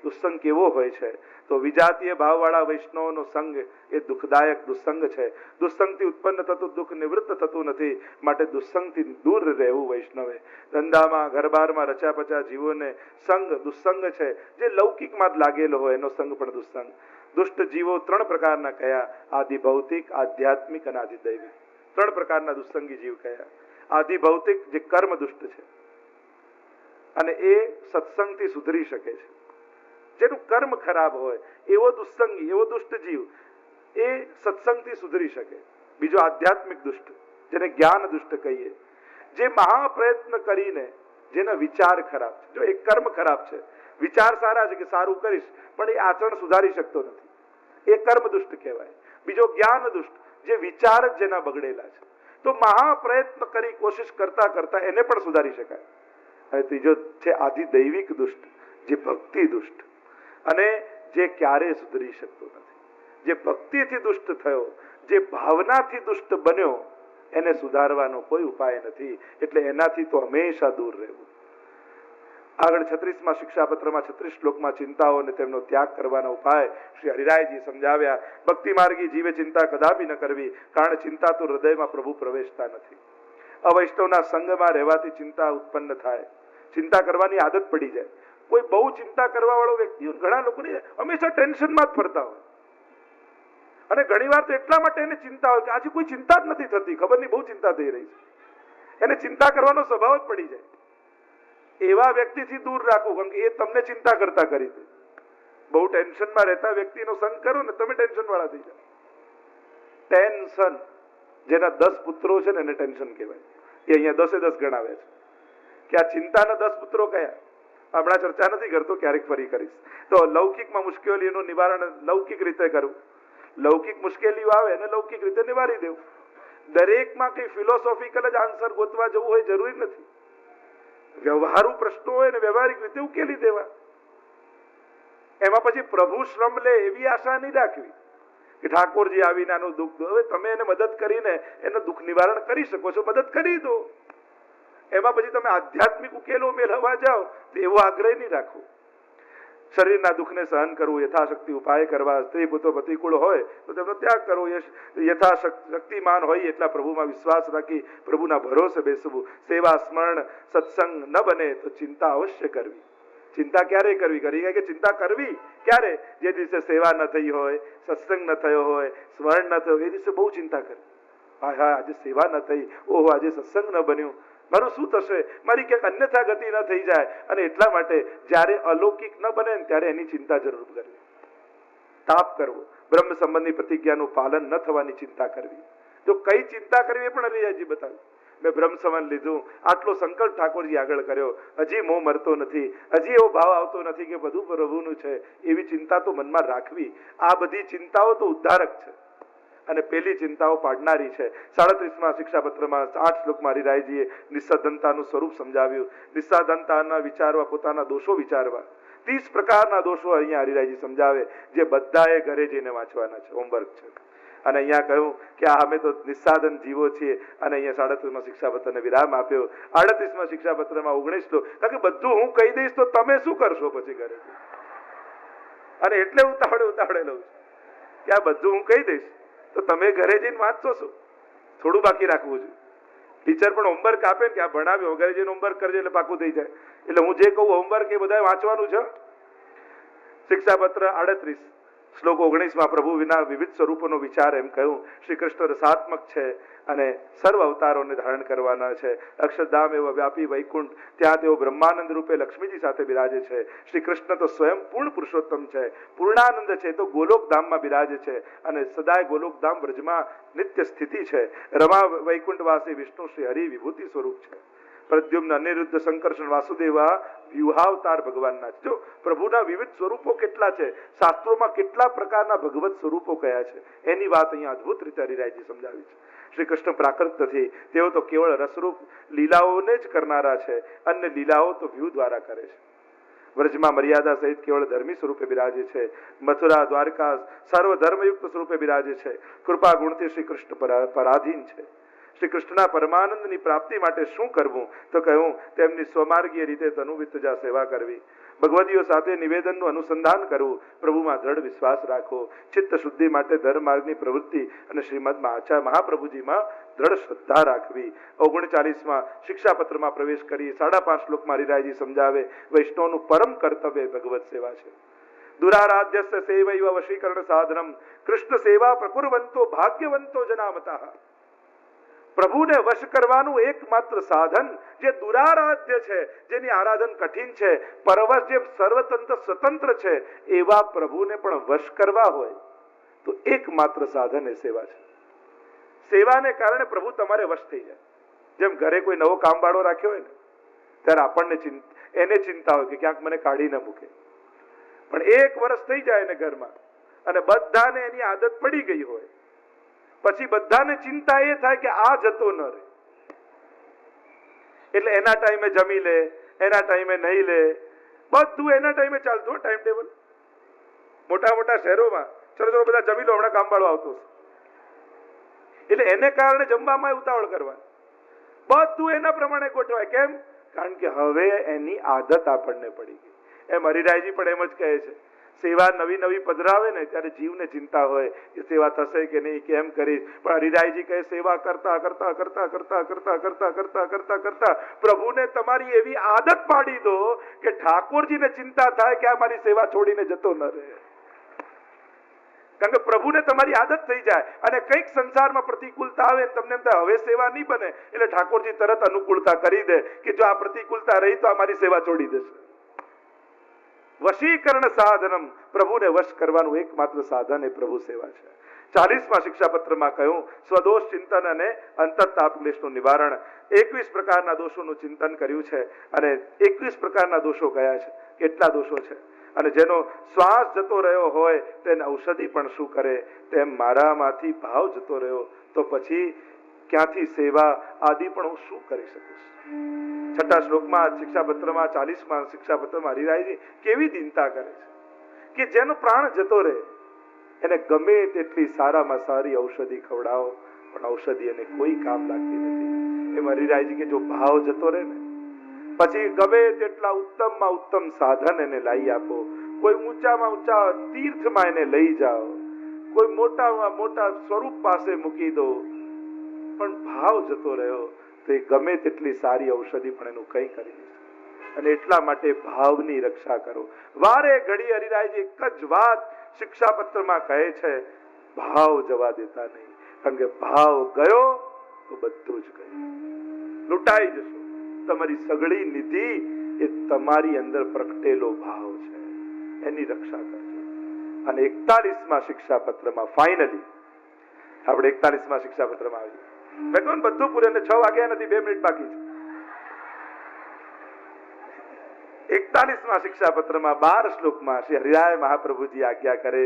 દુસ્સંગ કેવો હોય છે? તો વિજાતીય ભાવવાળા વૈષ્ણવનો સંગ એ દુઃખદાયક દુસ્સંગ છે. દુસ્સંગથી ઉત્પન્ન થતું દુઃખ નિવૃત્ત થતું નથી, માટે દુસ્સંગથી દૂર રહેવું વૈષ્ણવે. ધંધામાં ઘરબારમાં રચા પચા જીવોને સંગ દુસ્સંગ છે. જે લૌકિકમાં જ લાગેલો હોય એનો સંગ પણ દુસ્સંગ. દુષ્ટ જીવો 3 પ્રકારના કયા? આદિ ભૌતિક, આધ્યાત્મિક અને આદિ દૈવિક. 3 પ્રકારના દુસ્સંગી જીવ કયા? આદિ ભૌતિક, જે કર્મ દુષ્ટ છે અને એ સત્સંગથી સુધરી શકે છે. જેનું કર્મ ખરાબ હોય એવો દુસ્સંગી, એવો દુષ્ટ જીવ એ સત્સંગથી સુધરી શકે. બીજો આધ્યાત્મિક દુષ્ટ, જેને જ્ઞાન દુષ્ટ કહીએ, જે મહાપ્રયત્ન કરીને, જેના વિચાર ખરાબ છે. જો એક કર્મ ખરાબ છે, વિચાર સારા છે કે સારું કરીશ, પણ એ આચરણ સુધારી શકતો નથી, એ કર્મ દુષ્ટ કહેવાય. બીજો જ્ઞાન દુષ્ટ, જે વિચાર જ જેના બગડેલા છે, તો મહાપ્રયત્ન કરી કોશિશ કરતા કરતા એને પણ સુધારી શકાય. અને ત્રીજો છે આદિ દૈવિક દુષ્ટ, જે ભક્તિ દુષ્ટ, અને જે ક્યારેય સુધરી શકતો નથી. જે ભક્તિથી દુષ્ટ થયો, જે ભાવનાથી દુષ્ટ બન્યો, એને સુધારવાનો કોઈ ઉપાય નથી. એટલે એનાથી તો હંમેશા દૂર રહેવું. આગળ 36મા શિક્ષાપત્રમાં 36 શ્લોકમાં ચિંતાઓ અને તેમનો ત્યાગ કરવાના ઉપાય શ્રી હરિરાયજી સમજાવ્યા. ભક્તિ માર્ગી જીવે ચિંતા કદાપી ન કરવી, કારણ ચિંતા તો હૃદયમાં પ્રભુ પ્રવેશતા નથી. અવૈષ્ણવના સંગમાં રહેવાથી ચિંતા ઉત્પન્ન થાય, ચિંતા કરવાની આદત પડી જાય. કોઈ બહુ ચિંતા કરવા વાળો વ્યક્તિ, ઘણા લોકોને હંમેશા ટેન્શનમાં જ ફરતા હોય, અને ઘણી વાર તો એટલા માટે એને ચિંતા હોય કે આજે કોઈ ચિંતા જ નથી થતી, ખબર નહીં બહુ ચિંતા થઈ રહી છે, એને ચિંતા કરવાનો સ્વભાવ જ પડી જાય. એવા વ્યક્તિથી દૂર રાખવું, કારણ કે એ તમને ચિંતા કરતા કરી દે. બહુ ટેન્શનમાં રહેતા વ્યક્તિનો સંગ કરો ને, તમે ટેન્શન વાળા થઈ જાઓ. ટેન્શન, જેના 10 પુત્રો છે ને એને ટેન્શન કહેવાય. એ અહીંયા 10 ગણાવે છે કે આ ચિંતાના 10 પુત્રો કયા. હમણાં ચર્ચા નથી કરતો, ક્યારેક ફરી કરીશ. તો લૌકિકમાં મુશ્કેલીઓનું નિવારણ લૌકિક રીતે કરવું, લૌકિક મુશ્કેલીઓ આવે એને લૌકિક રીતે નિવારી દેવું. દરેકમાં કઈ ફિલોસોફિકલ જ આન્સર ગોતવા જવું હોય જરૂરી નથી. વ્યવહારુ પ્રશ્નો હોય ને વ્યવહારિક રીતે ઉકેલી દેવા. એમાં પછી પ્રભુ શ્રમ લે એવી આશા નહીં રાખવી કે ઠાકોરજી આવીને આનું દુઃખ, હવે તમે એને મદદ કરીને એનું દુઃખ નિવારણ કરી શકો છો, મદદ કરી દો. એમાં પછી તમે આધ્યાત્મિક ઉકેલો મેળવવા જાઓ તો એવો આગ્રહ નહીં રાખવો. શરીરના દુઃખને સહન કરવું, યથાશક્તિ ઉપાય કરવા, સ્ત્રી પુત્રો પ્રતિકૂળ હોય તો તેમનો ત્યાગ કરવો, યથાશક્તિમાન હોય એટલા પ્રભુમાં વિશ્વાસ રાખી પ્રભુના ભરોસે બેસવું. સેવા સ્મરણ સત્સંગ ન બને તો ચિંતા અવશ્ય કરવી. ચિંતા ક્યારે કરવી? કે ચિંતા કરવી ક્યારે? જે દિવસે સેવા ન થઈ હોય, સત્સંગ ન થયો હોય, સ્મરણ ન થયો, એ દિવસે બહુ ચિંતા કરવી. હા આજે સેવા ન થઈ, ઓહો આજે સત્સંગ ન બન્યું, મારું શું થશે, મારી ક્યાંક અન્યથા ગતિ ન થઈ જાય. અને એટલા માટે જ્યારે અલૌકિક ન બને ને ત્યારે એની ચિંતા જરૂર કરવી. તાપ કરવો, બ્રહ્મ સંબંધી પ્રતિજ્ઞાનું પાલન ન થવાની ચિંતા કરવી. જો કઈ ચિંતા કરવી એ પણ હરિરાયજી બતાવ્યું. મેં બ્રહ્મ સંવન લીધું, આટલો સંકલ્પ ઠાકોરજી આગળ કર્યો, હજી મોહ મરતો નથી, હજી એવો ભાવ આવતો નથી કે બધું પ્રભુનું છે, એવી ચિંતા તો મનમાં રાખવી. આ બધી ચિંતાઓ તો ઉદ્ધારક છે અને પેલી ચિંતાઓ પાડનારી છે. 37માં શિક્ષાપત્રમાં 8 શ્લોકમાં હરિરાયજીએ નિસ્સાધનતાનું સ્વરૂપ સમજાવ્યું. નિસ્સાધનતાના વિચારવા, પોતાના દોષો વિચારવા. 30 પ્રકારના દોષો અહીંયા હરિરાયજી સમજાવે, જે બધાએ ઘરે જઈને વાંચવાના છે, હોમવર્ક છે. અને અહીંયા કહ્યું કે અમે તો નિસ્સાધન જીવો છીએ. અને અહીંયા 37માં શિક્ષાપત્રને વિરામ આપ્યો. 38માં શિક્ષાપત્રમાં 19 શ્લોક, કારણ કે બધું હું કહી દઈશ તો તમે શું કરશો પછી ઘરે? અને એટલે ઉતાવળે લઉં છું કે આ બધું હું કહી દઈશ તો તમે ઘરે જઈને વાંચશો શું? થોડું બાકી રાખવું જોઈએ. ટીચર પણ હોમવર્ક આપે કે આ ભણાવ્યો, ઘરે જઈને હોમવર્ક કરજે એટલે પાકું થઈ જાય. એટલે હું જે કહું હોમવર્ક એ બધા વાંચવાનું છે. શિક્ષાપત્ર 38 શ્લોક 19માં પ્રભુ વિના વિવિધ સ્વરૂપોનો વિચાર એમ કહ્યું. શ્રી કૃષ્ણ રસાત્મક છે અને સર્વ અવતારોને ધારણ કરવાના છે. અક્ષરધામ એવો વ્યાપી વૈકુંઠ, ત્યાં તેઓ બ્રહ્માનંદ રૂપે લક્ષ્મીજી સાથે બિરાજે છે. શ્રી કૃષ્ણ તો સ્વયં પૂર્ણ પુરુષોત્તમ છે, પૂર્ણાનંદ છે, તો ગોલોકધામમાં બિરાજે છે અને સદાય ગોલોકધામ બ્રજમાં નિત્ય સ્થિતિ છે. રમા વૈકુંઠવાસી વિષ્ણુ શ્રી હરિ વિભૂતિ સ્વરૂપ છે. પ્રદ્યુમ્ન, અનિરુદ્ધ, સંકર્ષણ, વાસુદેવા વ્યુહાવતાર ભગવાનના છે. જો પ્રભુના વિવિધ સ્વરૂપો કેટલા છે, શાસ્ત્રોમાં કેટલા પ્રકારના ભગવત સ્વરૂપો કયા છે, એની વાત અહીંયા અદ્ભુત રીતે હરિરાયજી સમજાવી છે. શ્રી કૃષ્ણ પ્રાકૃત નથી, તેઓ તો કેવળ રસરૂપ લીલાઓને જ કરનારા છે. અન્ય લીલાઓ તો વ્યૂહ દ્વારા કરે છે. વ્રજમાં મર્યાદા સહિત કેવળ ધર્મી સ્વરૂપે બિરાજે છે. મથુરા, દ્વારકા સર્વ ધર્મયુક્ત સ્વરૂપે બિરાજે છે. કૃપા ગુણથી શ્રી કૃષ્ણ પરાધીન છે. શ્રી કૃષ્ણના પરમાનંદની પ્રાપ્તિ માટે શું કરવું? તો કહ્યું તેમની સ્વમાર્ગીય રીતે તનુવિત્તજા સેવા કરવી, ભગવદીઓ સાથે નિવેદનનું અનુસંધાન કરવું, પ્રભુમાં દ્રઢ વિશ્વાસ રાખવો, ચિત્ત શુદ્ધિ માટે ધર્મ માર્ગની પ્રવૃત્તિ અને શ્રીમદ મહાપ્રભુજીમાં દ્રઢ શ્રદ્ધા રાખવી. 39માં શિક્ષાપત્રમાં પ્રવેશ કરી 5.5 શ્લોકમાં હરિરાયજી સમજાવે, વૈષ્ણવનું પરમ કર્તવ્ય ભગવત સેવા છે. દુરારાધ્યસ્ય સેવૈવ વશીકરણ સાધનમ, કૃષ્ણ સેવા પ્રકુર્વંતો ભાગ્યવંતો જનામતઃ. પ્રભુને વશ કરવાનું એકમાત્ર સાધન જે દુરારાધ્ય છે, જેની આરાધન કઠિન છે, પરવશ જે સર્વતંત્ર સ્વતંત્ર છે, એવા પ્રભુને પણ વશ કરવા હોય તો એકમાત્ર સાધન એ સેવા છે. સેવાને કારણે પ્રભુ તમારે વશ થઈ જાય. જેમ ઘરે કોઈ નવો કામવાળો રાખ્યો હોય ને, ત્યારે આપણને એને ચિંતા હોય કે ક્યાંક મને કાઢી ન મૂકે. પણ 1 વર્ષ થઈ જાય ને ઘરમાં અને બધાને એની આદત પડી ગઈ હોય, પછી બધાને ચિંતા એ થાય કે આ જતો ન રહે. એટલે એના ટાઈમે જમી લે, એના ટાઈમે નહીં લે, બધું એના ટાઈમે ચાલતું, ટાઈમ ટેબલ. મોટા મોટા શહેરોમાં ચલો બધા જમી લો, હમણાં કામવાળો આવતો છે. એટલે એને કારણે જમવામાં ઉતાવળ કરવાની, બધું એના પ્રમાણે ગોઠવાય. કેમ? કારણ કે હવે એની આદત આપણને પડી ગઈ. એમ હરિરાયજી પણ એમ જ કહે છે, સેવા નવી પધરાવે ને ત્યારે જીવને ચિંતા હોય કે સેવા થશે કે નહીં, કેમ કરીશ. પણ હરિરાયજી કહે સેવા કરતા કરતા કરતા કરતા કરતા કરતા કરતા કરતા કરતા પ્રભુને તમારી એવી આદત પાડી દો કે ઠાકોરજીને ચિંતા થાય કે આ મારી સેવા છોડીને જતો ન રહે. કારણ કે પ્રભુને તમારી આદત થઈ જાય અને કંઈક સંસારમાં પ્રતિકૂળતા આવે, તમને એમ થાય હવે સેવા નહીં બને, એટલે ઠાકોરજી તરત અનુકૂળતા કરી દે કે જો આ પ્રતિકૂળતા રહી તો આ મારી સેવા છોડી દેશે. વશીકરણ સાધનમ, પ્રભુને વશ કરવાનું એકમાત્ર સાધન એ પ્રભુ સેવા છે. 40માં શિક્ષાપત્રમાં કહ્યું સ્વદોષ ચિંતન અને અંતરતાપ ક્લેશનું નિવારણ. 21 પ્રકારના દોષોનું ચિંતન કર્યું છે અને 21 પ્રકારના દોષો કયા છે, કેટલા દોષો છે, અને જેનો શ્વાસ જતો રહ્યો હોય તેને ઔષધિ પણ શું કરે, તેમ મારામાંથી ભાવ જતો રહ્યો તો પછી ક્યાંથી સેવા આદિ પણ હું શું કરી શકીશ. 6 શ્લોકમાં શિક્ષાપત્રમાં 40માં શિક્ષાપત્રમાં હરિરાયજી કેવી ચિંતા કરે છે કે જેનો પ્રાણ જતો રહે એને ગમે તેટલી સારામાં સારી ઔષધિ ખવડાવો પણ ઔષધિ એને કોઈ કામ લાગતી નથી. એમ હરિરાયજી કે જો ભાવ જતો રહે ને પછી ગમે તેટલા ઉત્તમમાં ઉત્તમ સાધન એને લાવી આપો, કોઈ ઊંચામાં ઊંચા તીર્થમાં એને લઈ જાઓ, કોઈ મોટામાં મોટા સ્વરૂપ પાસે મૂકી દો, પણ ભાવ જતો રહ્યો તો એ ગમે તેટલી સારી ઔષધિ પણ એનું કંઈ કરી નથી. અને એટલા માટે ભાવની રક્ષા કરો. વારે ઘડી હરિરાયજી એક જ વાત શિક્ષાપત્રમાં કહે છે, ભાવ જવા દેતા નહીં. કારણ કે ભાવ ગયો તો બધું જ ગયું, લૂંટાઈ જશો. તમારી સગળી નિધિ એ તમારી અંદર પ્રગટેલો ભાવ છે, એની રક્ષા કરજો. અને 41માં શિક્ષાપત્રમાં ફાઇનલી આપણે 41માં શિક્ષાપત્રમાં આવીએ. મેં કહું બધું પૂરે, 6 વાગ્યા નથી, 2 મિનિટ બાકી છે. 41મા શિક્ષાપત્રમાં 12 શ્લોકમાં શ્રી હરિરાય મહાપ્રભુજી આજ્ઞા કરે.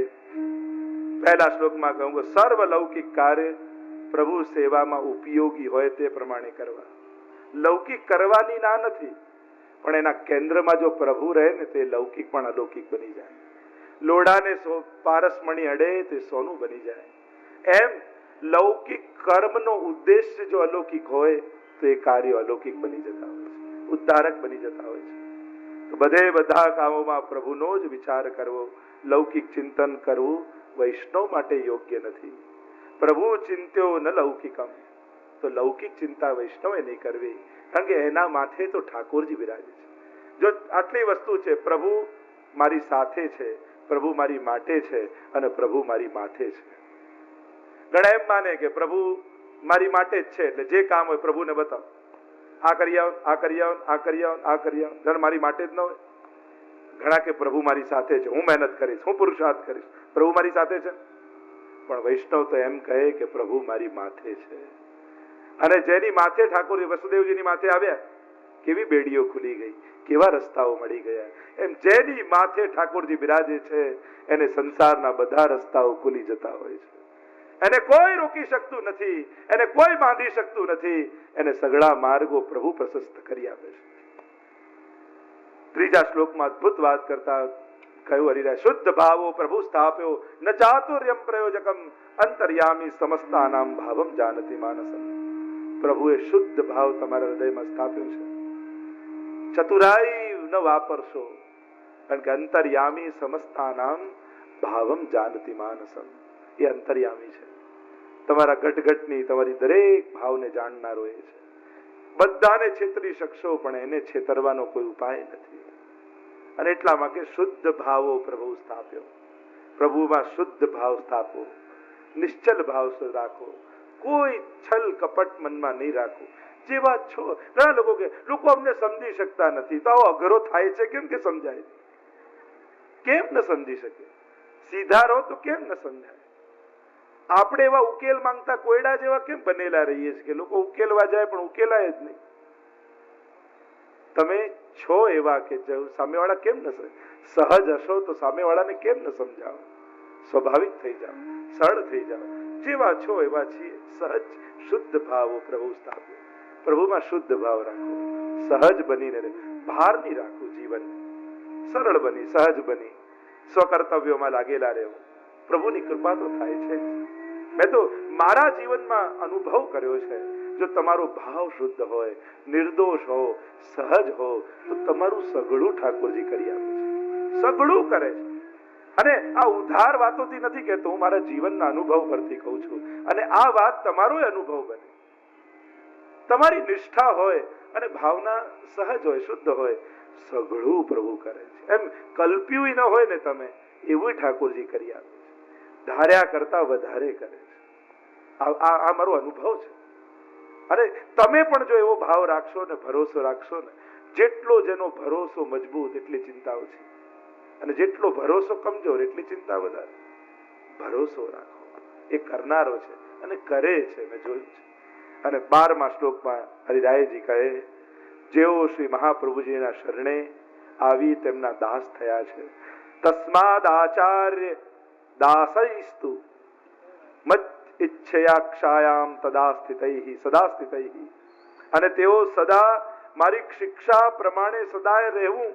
પહેલા શ્લોકમાં કહું કે સર્વ લૌકિક કાર્ય પ્રભુ સેવામાં ઉપયોગી હોય તે પ્રમાણે કરવા. લૌકિક કરવાની ના નથી, પણ એના કેન્દ્રમાં જો પ્રભુ રહે ને તે લૌકિક પણ અલૌકિક બની જાય. લોઢાને પારસમણી અડે તે સોનું બની જાય. એમ લૌકિક કર્મનો ઉદ્દેશ્ય જો અલૌકિક હોય તો એ કાર્યો અલૌકિક બની જતા હોય છે, ઉદ્ધારક બની જતા હોય છે. તો બધા કામોમાં પ્રભુનો જ વિચાર કરવો, લૌકિક ચિંતન કરવું વૈષ્ણવ માટે યોગ્ય નથી. પ્રભુ ચિંત્યો ન લૌકિકમ, તો લૌકિક ચિંતા વૈષ્ણવે નહીં કરવી, કારણ કે એના માથે તો ઠાકોરજી બિરાજે છે. જો આટલી વસ્તુ છે, પ્રભુ મારી સાથે છે, પ્રભુ મારી માટે છે અને પ્રભુ મારી માથે છે. ઘણા એમ માને કે પ્રભુ મારી માટે જ છે, એટલે જે કામ હોય પ્રભુને બતાવો, આ કરી આવો, આ કરી આવો, આ કરી આવો, આ કરી આવો. જણ મારી માટે જ ન હોય. ઘણા કે પ્રભુ મારી સાથે છે, હું મહેનત કરીશ, હું પુરુષાર્થ કરીશ, પ્રભુ મારી સાથે છે. પણ વૈષ્ણવ તો એમ કહે કે પ્રભુ મારી માથે છે. અને જેની માથે ઠાકોર વસુદેવજીની માથે આવ્યા, કેવી બેડીઓ ખુલી ગઈ, કેવા રસ્તાઓ મળી ગયા. એમ જેની માથે ઠાકોરજી બિરાજે છે એને સંસારના બધા રસ્તાઓ ખુલી જતા હોય છે. એને કોઈ રોકી શકતું નથી, એને કોઈ બાંધી શકતું નથી. એને સગળા માર્ગો પ્રભુ પ્રશસ્ત કરી આપે છે. ત્રીજા શ્લોકમાં અદ્ભુત વાત કરતા કહ્યું હરિરાય, શુદ્ધ ભાવો પ્રભુ સ્થાપ્યો ન ચાતુર્યમ પ્રયોજકમ અંતર્યામી સમસ્તાનામ ભાવમ જાનતી માનસમ. પ્રભુએ શુદ્ધ ભાવ તમારા હૃદયમાં સ્થાપ્યો છે. ચતુરાઈ ન વાપરશો, કારણ કે અંતર્યામી સમસ્તાનામ ભાવમ જાનતી માનસમ. એ અંતર્યામી છે, તમારા ઘટઘટની તમારી દરેક ભાવને જાણનારો એ છે. બધાને છેતરી શકશો પણ એને છેતરવાનો કોઈ ઉપાય નથી. અને એટલામાં કે શુદ્ધ ભાવો પ્રભુ સ્થાપ્યો. પ્રભુમાં શુદ્ધ ભાવ સ્થાપો, નિશ્ચલ ભાવ રાખો, કોઈ છલ કપટ મનમાં નહીં રાખો. જેવા છો. ઘણા લોકો કે લોકો અમને સમજી શકતા નથી, તો આવો અઘરો થાય છે કેમ કે સમજાય? કેમ ન સમજી શકે? સીધા રહો તો કેમ ન સમજાય? આપણે એવા ઉકેલ માંગતા કોયડા જેવા કેમ બનેલા રહીએ છીએ કે લોકો ઉકેલવા જાય પણ ઉકેલાય જ નહીં. તમે છો એવા કે સામેવાળા કેમ ન સમજે? સહજ હશો તો સામેવાળાને કેમ ન સમજાવો? સ્વાભાવિક થઈ જાઓ, સરળ થઈ જાઓ. જેવા છો એવા છીએ. સહજ શુદ્ધ ભાવો પ્રભુ સ્થાપો. પ્રભુમાં શુદ્ધ ભાવ રાખો, સહજ બનીને રહે, ભાર નહીં રાખવું જીવનને. સરળ બની, સહજ બની, સ્વકર્તવ્યોમાં લાગેલા રહેવું. પ્રભુની કૃપા તો થાય છે. મેં તો મારા જીવનમાં અનુભવ કર્યો છે, જો તમારો ભાવ શુદ્ધ હોય, નિર્દોષ હો, સહજ હો, તો તમારું સઘળું ઠાકોરજી કરી આપે છે. સઘળું કરે છે. અને આ ઉધાર વાતોથી નથી કહેતો, હું મારા જીવનના અનુભવ પરથી કહું છું. અને આ વાત તમારો અનુભવ બને. તમારી નિષ્ઠા હોય અને ભાવના સહજ હોય, શુદ્ધ હોય, સઘળું પ્રભુ કરે છે. એમ કલ્પ્યું ન હોય ને તમે, એવું ઠાકોરજી કરી આપે છે. ધાર્યા કરતા વધારે કરે છે. આ મારો અનુભવ છે. અને તમે પણ જો એવો ભાવ રાખશો ને, ભરોસો રાખશો ને, જેટલો જેનો ભરોસો મજબૂત એટલી ચિંતા ઓછી, અને જેટલો ભરોસો કમજોર એટલી ચિંતા વધારે. ભરોસો રાખો, એ કરનારો છે અને કરે છે, મેં જોયું છે. અને 12મા શ્લોકમાં હરિરાયજી કહે, જેઓ શ્રી મહાપ્રભુજીના શરણે આવી તેમના દાસ થયા છે, તસ્માદ આચાર્ય દાસૈસ્તુ મત ઈચ્છયાક્ષાયામ તદા સ્થિતૈ સદા સ્થિતૈ. અને તેઓ સદા મારી શિક્ષા પ્રમાણે સદાય રહેવું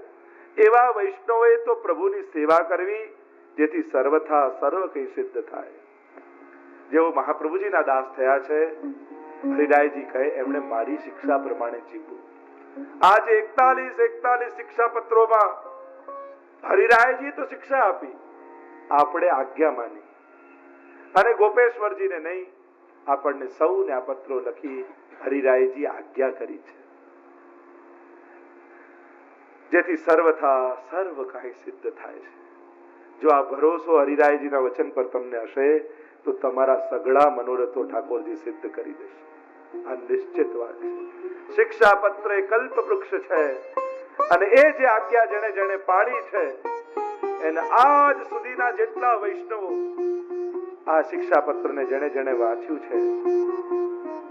એવા વૈષ્ણવે તો પ્રભુની સેવા કરવી, જેથી સર્વથા સર્વ કઈ સિદ્ધ થાય. જેઓ મહાપ્રભુજીના દાસ થયા છે, હરિરાયજી કહે એમણે મારી શિક્ષા પ્રમાણે જીવવું. આજે 41 શિક્ષા પત્રોમાં હરિરાયજી તો શિક્ષા આપી, આપણે આજ્ઞા માની. અને ગોપેશ્વરજીને નહીં, આપણને સૌને આ પત્રો લખી હરિરાયજી આજ્ઞા કરી છે, જેથી સર્વથા સર્વ કાંઈ સિદ્ધ થાય છે. જો આ ભરોસો હરિરાયજીના વચન પર તમને હશે તો તમારા સઘળા મનોરથો ઠાકોરજી સિદ્ધ કરી દેશે. આ નિશ્ચિત વાત છે. શિક્ષા પત્ર એ કલ્પ વૃક્ષ છે, અને એ જે આજ્ઞા જેણે જેણે પાડી છે એને આજ સુધીના જેટલા વૈષ્ણવો આ શિક્ષાપત્રને જેણે જેણે વાંચ્યું છે,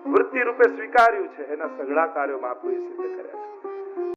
વૃત્તિ રૂપે સ્વીકાર્યું છે, એના સઘળા કાર્યો મહાપ્રભુએ સિદ્ધ કર્યા છે.